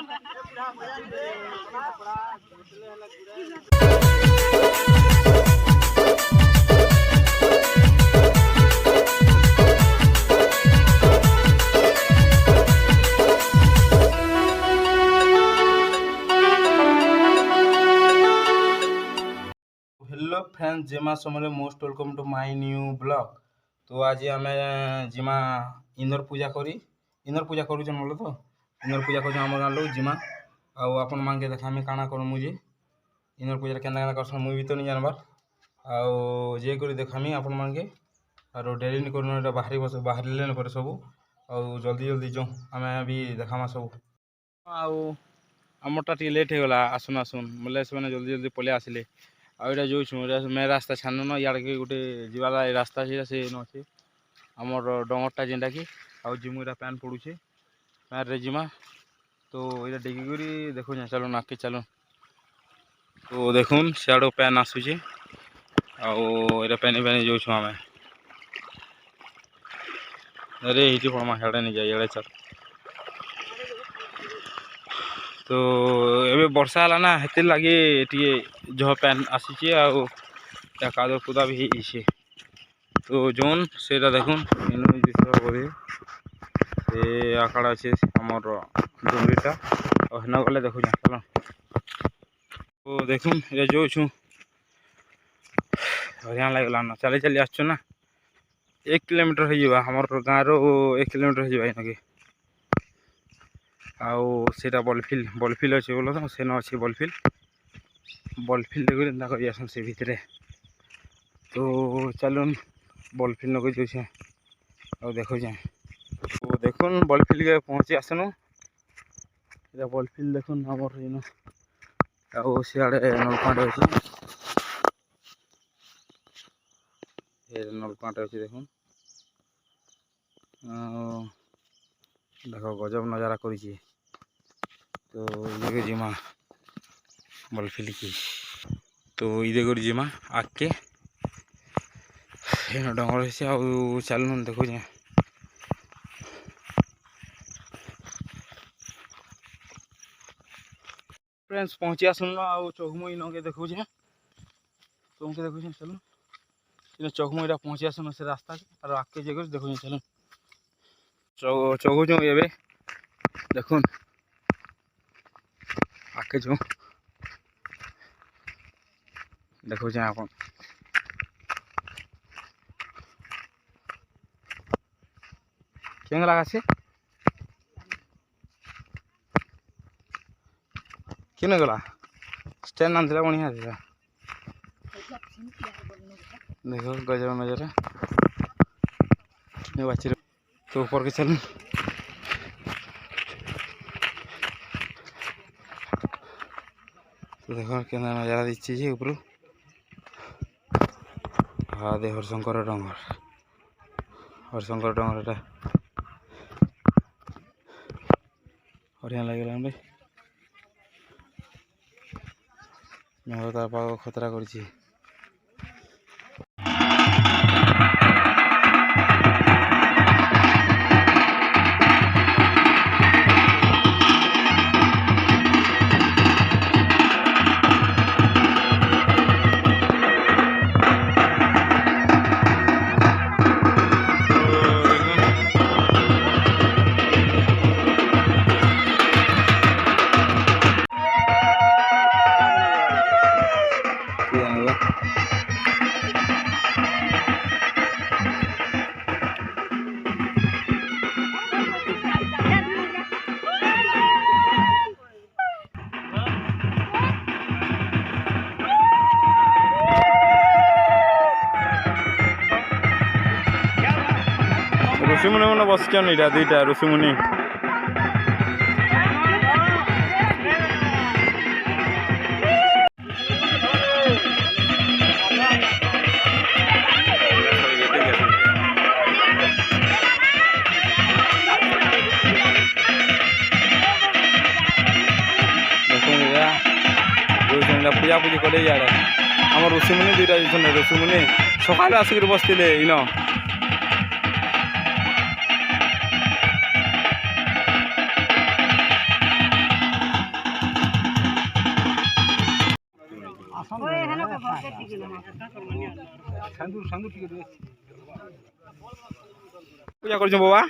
Hello friends जिमा समरे most welcome to my new blog. तो आज आम जिमा इंदर पूजा करी इंदर पूजा करूँ बोलो तो इंदर पूजा कर आम गाँव लोग जिमा आपण मानके देखामी काଣା कर मुझे इंदर पूजा केना कर मुझे भी तो नहीं जानबार आउ जे कर देखामी आपण मानके और डेरी नहीं कर बाहरी बस बाहर पर सब आउ जल्दी जल्दी जो आम भी देखामा सब आमरटा टे लेट होगा आसुन आसुन बोले से जल्दी जल्दी पलि आसिले आईटा जो मेन रास्ता छान न इे गोटे जीवार रास्ता से अच्छे आमर डंगरटा जेनटा कि आउ जिमुरा पैन पड़ूचे पैन रे जिमा तो ये डिगी देखो चलो आगे चलो तो देखुन सियाड़ पैन आसूचे आउ पैनी पैनी जो आम अरे ये पड़मा हेड़े नहीं जाए इे चल तो ये वर्षा है ना हेती लगे टे जह पैन आसी कादो कुदा भी होइछे तो जोन से देखुन बोधे से आकाड़ अच्छे आमर डुंगरीटा और हेना गले देखो चलो तो देखुन ये जो छू बढ़िया लगला ना चली चली आसु ना 1 किलोमीटर हो आमर गाँव रो 1 किलोमीटर हो इनके आउ सीटा बलफिल अच्छे बोल तो सेन अच्छे बलफिल देखो कर आसन से भितर तो चलुन बलफिल नक जो आ देखो तो देखुन बलफिल के पहुँची आसनु इधर बलफिल देखुन आमर इन आउ सियाड़े नलकुआटे अच्छे नलकुआटे अच्छे देखुन देखो गजब नजारा करी तो ये जिमा बलफिल की तो ये कर जिमा आगे डंगर से चलुन देखो फ्रेंड्स पहुँची आसन चौकमुई नके देखो चौके देखो चलो चौकमुईटा पहुँची आसन से रास्ता और आगे जगह देखो चलो चौक ये देखुन आगे जो देखो आप क्या लगा से किन गला स्टैंड नाम बढ़िया था देखो गजब नजर बाची तो ऊपर के चल तो देखो क्या नजारा दीची ऊपर हाँ दे हरशंकर डंगर बढ़िया लगे पाग खतरा कर ऋषिमुनि मैंने बसचन इटा दुईटा ऋषिमुनि पूजा पूजी कले इे आम ऋषिमुनि दुईटा ऋषिमुनि सकाल आसिक बसते इन पूजा कर बाबा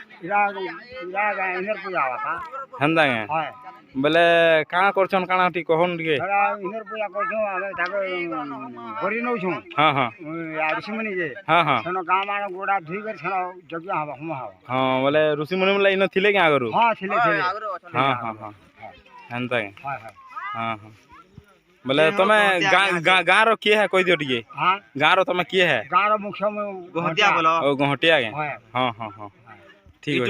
पूजा होता हेन्दा बेले काଣା करछन काଣା टी कहन टिके इनर पूजा करछो हमें ताको बरी नौ छु हां हां ऋषि मुनि जे हां हां छनो गां मान गोडा धुई कर छनो यज्ञ हवा हम हवा हां बोले ऋषि मुनि इन थिले क्या करू हां थिले हां हां हां हेन्दा हां हां हां हां बोले तमे गां रो के है कोइ दियो टिके हां गां रो तमे के है गां रो मुख्य में गोहटिया बोलो ओ गोहटिया के हां हां हां ठीक है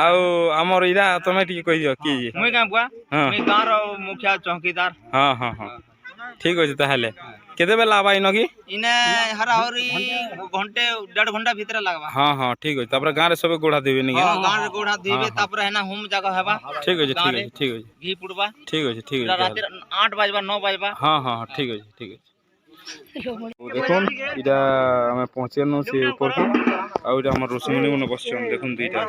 आउ हमर इरा तमे टिके कहि दियो की मुई गां बुआ मुई गां रो मुखिया चौकीदार हां हां हां ठीक अछि ताहले केते बेला आबा इनो की इने हरा हरी घंटे 1.5 घंटा भीतर लागबा हां हां ठीक अछि तापर गां रे सबे गोढ़ा देबे नी हां गां रे गोढ़ा देबे तापर हेना होम जगह हेबा ठीक अछि ठीक अछि ठीक अछि घी पुड़बा ठीक अछि रात 8 बजबा 9 बजबा हां हां ठीक अछि ठीक अछि देखुन इटा हमें पहुंचे न से ऊपर को आ इटा हमर ऋषिमुनि मन बसछन देखुन दुईटा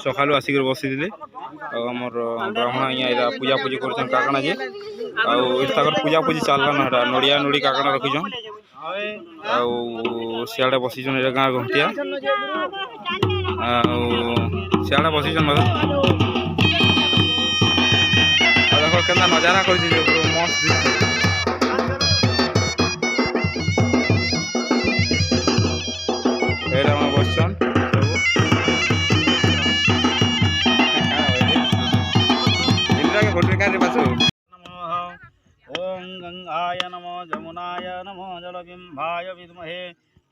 सकालु आसी कर बसी दिले आ हमर ब्राह्मण यहाँ इरा पूजा पूजी करछन काकना जे आ इटा कर पूजा पूजी चालला न हटा नडिया नडी काकना रखिछन आ सियाडे बसीछन इरा गां घंटिया आ सियाडे बसीछन मत आ देखो केना नजारा करछि जे मस्त दिसि एडा में बसछन इंद्रा के फोटो का रे बासु ओम गंगाय नमो जमुनाय नमो जलबिंबाय विद्महे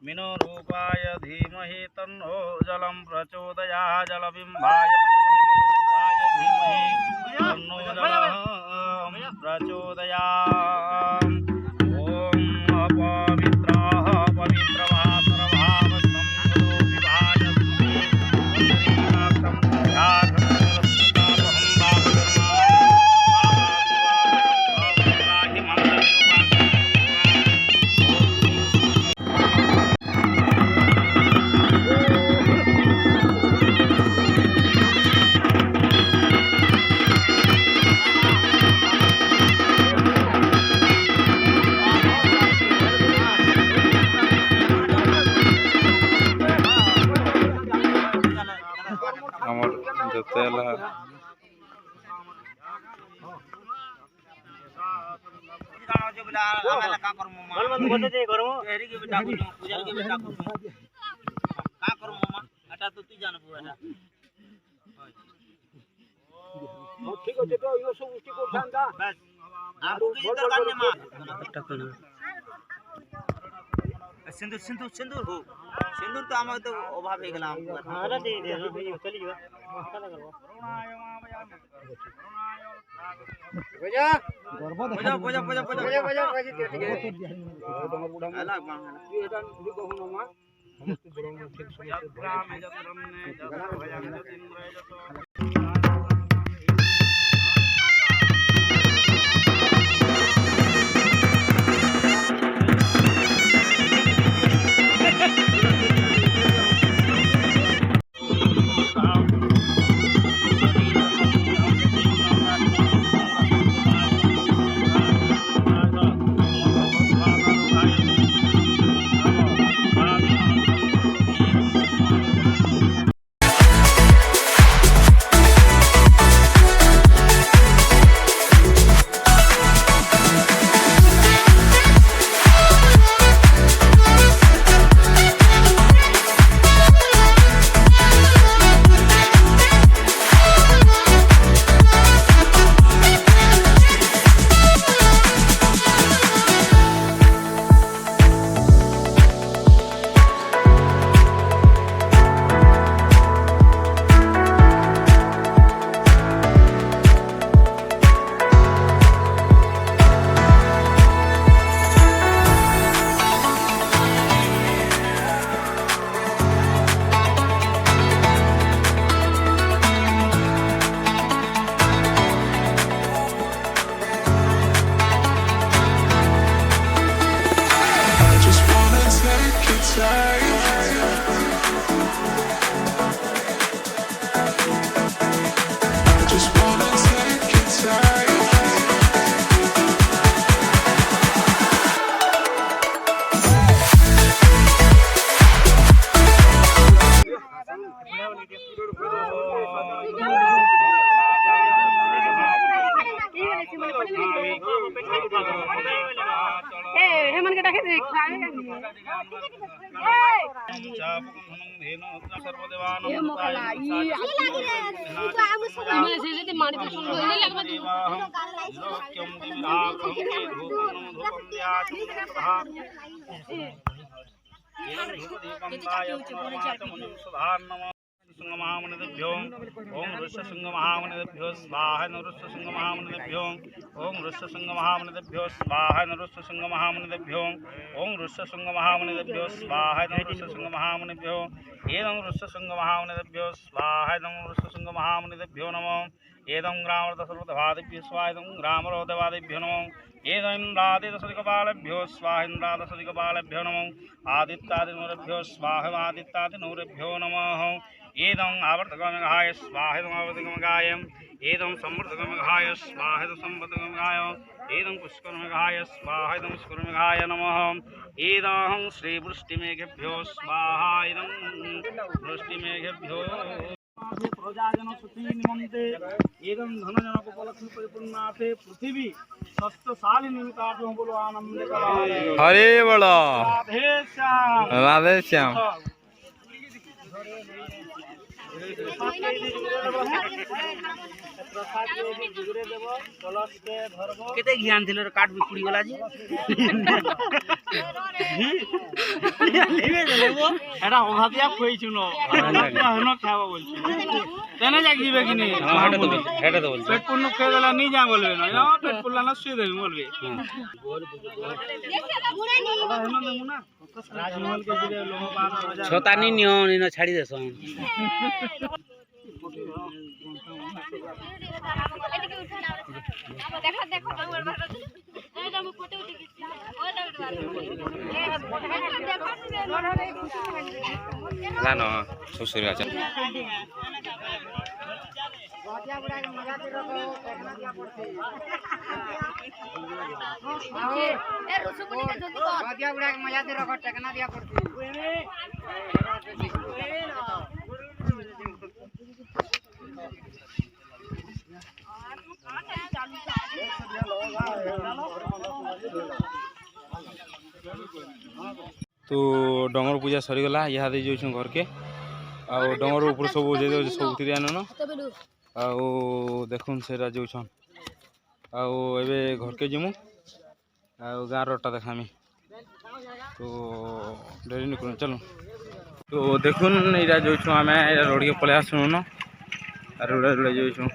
मिनो रूपाय धीमहि तन्नो जलम प्रचोदयात् जलबिंबाय विद्महे मिनो रूपाय धीमहि तन्नो जलम प्रचोदयात् ओम अपवित्राः पवित्रवा हमर जतेला सिंदूर सिंदूर सिंदूर हो सिंदूर तो हमारे तो अभाव है गला हां दे दे चली जा बजा बजा बजा बजा बजा बजा अलग बांग एटा लिखो हो मामा समस्त बरंग ठीक समस्त ग्राम जतरम ने जत भजन दिन रह जतो हेमन के डाके देख खावे ये मोकला ई लागी रे तू तो आम सब मैं से से मारी तो सुन ले लगवा दी महामनिभ्यो ओम ऋष्यशृंग महामनिभ्यो स्वाहा ऋष्यशृंग महामनिभ्यो ओम ऋष्यशृंग महामनिभ्यो स्वाहा ऋष्यशृंग महामनिभ्यो ओम ऋष्यशृंग महामनिभ्यो स्वाहा ऋष्यशृंग महामनिभ्यो एदं ऋष्यशृंग महामनिभ्यो स्वाहा ऋष्यशृंग महामनिभ्यो नमो एदं ग्रामरथसर्वदेवादिभ्यो स्वाहा एदं ग्रामरोदेवादिभ्यो नमो एदमिन्द्रादिदशदिक्पालेभ्यो स्वाहा इन्द्रादशदिक्पालेभ्यो नमो आदित्यादिनूरेभ्यो स्वाहा आदित्यादिनूरेभ्यो नमः एदं आवर्तकमेघाय स्वाहा एदं आवर्तकमेघाय एदं संवर्तकमेघाय स्वाहा एदं संवर्तकमेघाय एदं पुष्करमेघाय स्वाहा एदं पुष्करमेघाय नमः एदं श्रीवृष्टिमेघेभ्यो स्वाहा एदं वृष्टिमेघेभ्यो प्रजाजन सुखी निमन्ते एदं धनजनक उपलक्ष्मी परिपूर्णार्थे पृथिवी सस्यशाली निमित्तार्थं बोलो आनंदे हरे बोलो राधे श्याम राधे श्याम। केते ज्ञान थिले काट बिकुड़ी वाला जी এটা অভাবিয়া খুইছু ন হন খাওয়া বলছি তেনে যাক দিবে কি নি হেটা তো বলছি পেট পূর্ণ খেয়ে গেলে নি যা বলবে না না পেট পূর্ণ না শুয়ে দেবে বলবে রাজমহল কে দিলে লোহ 12000 ছতানি নিও নিন ছাড়ি দেছন देखो देखो डंगर बाहर ए हम फोटो उठी ओ डंगर ना ना শ্বশুর আছে बाजा बुड़ा के मजा दे रखो देखना क्या पड़ती ए रसगुल्ला का जल्दी कर बाजा बुड़ा के मजा दे रखो टेकना दिया पड़ती तो डंगर पूजा सरीगला इहादे जाऊँ घर के आउ डंगर ऊपर सब सब आनन आउ देखुन से जाऊन आउ एबे घर के जिमु आउ गाँव रटा देखामी तो डेरी निकल चलो तो देखुन इरा जाऊँ आम रोड के पलि आसुन न रोड़े रोड़े जाऊँ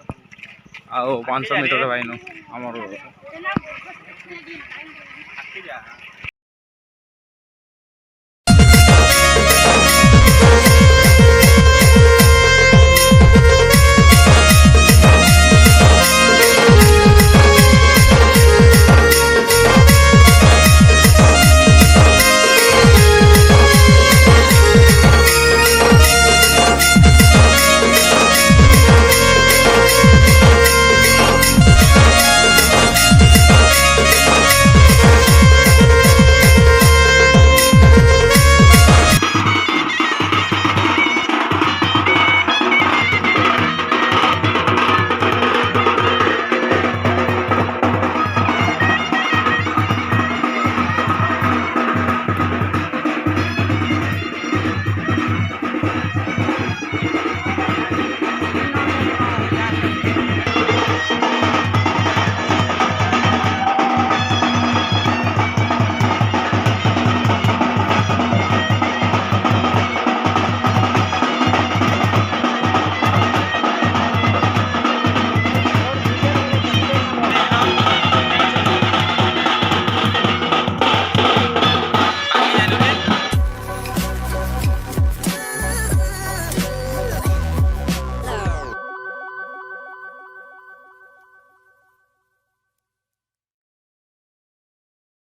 आउ 500 मीटर भाईनु आमर